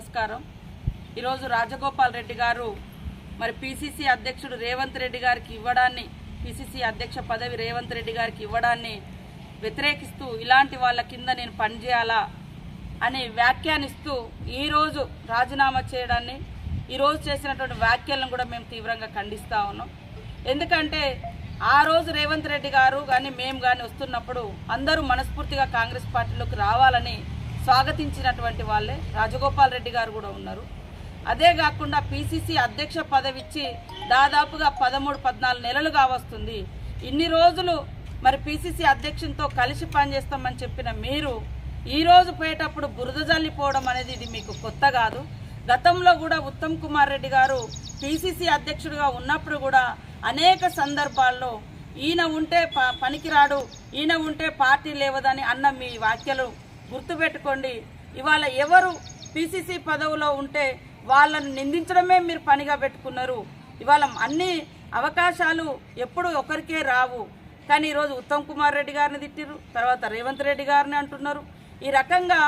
నమస్కారం. ఈరోజు రాజగోపాల్ రెడ్డి గారు మరి పిసిసి అధ్యక్షుడు రేవంత్ రెడ్డి గారికి ఇవ్వడాన్ని, పిసిసి అధ్యక్ష పదవి రేవంత్ రెడ్డి గారికి ఇవ్వడాన్ని వ్యతిరేకిస్తూ ఇలాంటి వాళ్ళ కింద నేను పనిచేయాలా అని వ్యాఖ్యానిస్తూ ఈరోజు రాజీనామా చేయడాన్ని, ఈరోజు చేసినటువంటి వ్యాఖ్యలను కూడా మేము తీవ్రంగా ఖండిస్తూ ఉన్నాం. ఎందుకంటే ఆ రోజు రేవంత్ రెడ్డి గారు కానీ మేము కానీ వస్తున్నప్పుడు అందరూ మనస్ఫూర్తిగా కాంగ్రెస్ పార్టీలోకి రావాలని స్వాగతించినటువంటి వాళ్ళే రాజగోపాల్ రెడ్డి గారు కూడా ఉన్నారు. అదే కాకుండా పిసిసి అధ్యక్ష పదవి ఇచ్చి దాదాపుగా 13-14 నెలలుగా వస్తుంది. ఇన్ని రోజులు మరి పిసిసి అధ్యక్షునితో కలిసి పనిచేస్తామని చెప్పిన మీరు ఈరోజు పోయేటప్పుడు బురద జల్లిపోవడం అనేది ఇది మీకు కొత్త కాదు. గతంలో కూడా ఉత్తమ్ కుమార్ రెడ్డి గారు పిసిసి అధ్యక్షుడిగా ఉన్నప్పుడు కూడా అనేక సందర్భాల్లో ఈయన ఉంటే పనికిరాడు, ఈయన ఉంటే పార్టీ లేవదని అన్న మీ వ్యాఖ్యలు గుర్తుపెట్టుకోండి. ఇవాళ ఎవరు పిసిసి పదవిలో ఉంటే వాళ్ళను నిందించడమే మీరు పనిగా పెట్టుకున్నారు. ఇవాళ అన్ని అవకాశాలు ఎప్పుడు ఒకరికే రావు. కానీ ఈరోజు ఉత్తమ్ కుమార్ రెడ్డి గారిని తిట్టిరు, తర్వాత రేవంత్ రెడ్డి గారిని అంటున్నారు. ఈ రకంగా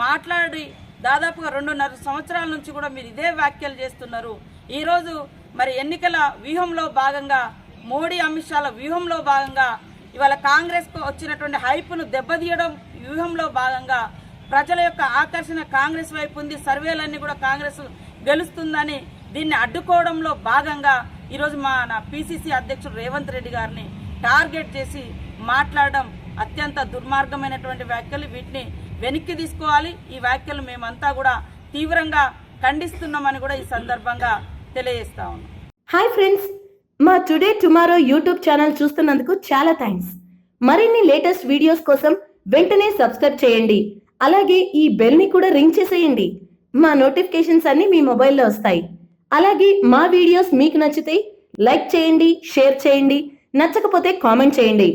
మాట్లాడి దాదాపుగా 2.5 సంవత్సరాల నుంచి కూడా మీరు ఇదే వ్యాఖ్యలు చేస్తున్నారు. ఈరోజు మరి ఎన్నికల వ్యూహంలో భాగంగా, మోడీ అమిత్ షాల వ్యూహంలో భాగంగా ఇవాళ కాంగ్రెస్కు వచ్చినటువంటి హైప్ను దెబ్బతీయడం వ్యూహంలో భాగంగా ప్రజల యొక్క ఆకర్షణ కాంగ్రెస్ వైపు ఉంది, సర్వేలన్నీ కూడా కాంగ్రెస్ గెలుస్తుందని దీన్ని అడ్డుకోవడంలో భాగంగా ఈరోజు మన పిసిసి అధ్యక్షుడు రేవంత్ రెడ్డి గారిని టార్గెట్ చేసి మాట్లాడడం అత్యంత దుర్మార్గమైనటువంటి వ్యాఖ్యలు. వీటిని వెనక్కి తీసుకోవాలి. ఈ వ్యాఖ్యలు మేమంతా కూడా తీవ్రంగా ఖండిస్తున్నామని కూడా ఈ సందర్భంగా తెలియజేస్తా ఉన్నాం. హాయ్ ఫ్రెండ్స్, మా టుడే టుమారో యూట్యూబ్ ఛానల్ చూస్తున్నందుకు చాలా థ్యాంక్స్. మరిన్ని లేటెస్ట్ వీడియోస్ కోసం వెంటనే సబ్స్క్రైబ్ చేయండి. అలాగే ఈ బెల్ ని కూడా రింగ్ చేసేయండి. మా నోటిఫికేషన్స్ అన్ని మీ మొబైల్లో వస్తాయి. అలాగే మా వీడియోస్ మీకు నచ్చితే లైక్ చేయండి, షేర్ చేయండి, నచ్చకపోతే కామెంట్ చేయండి.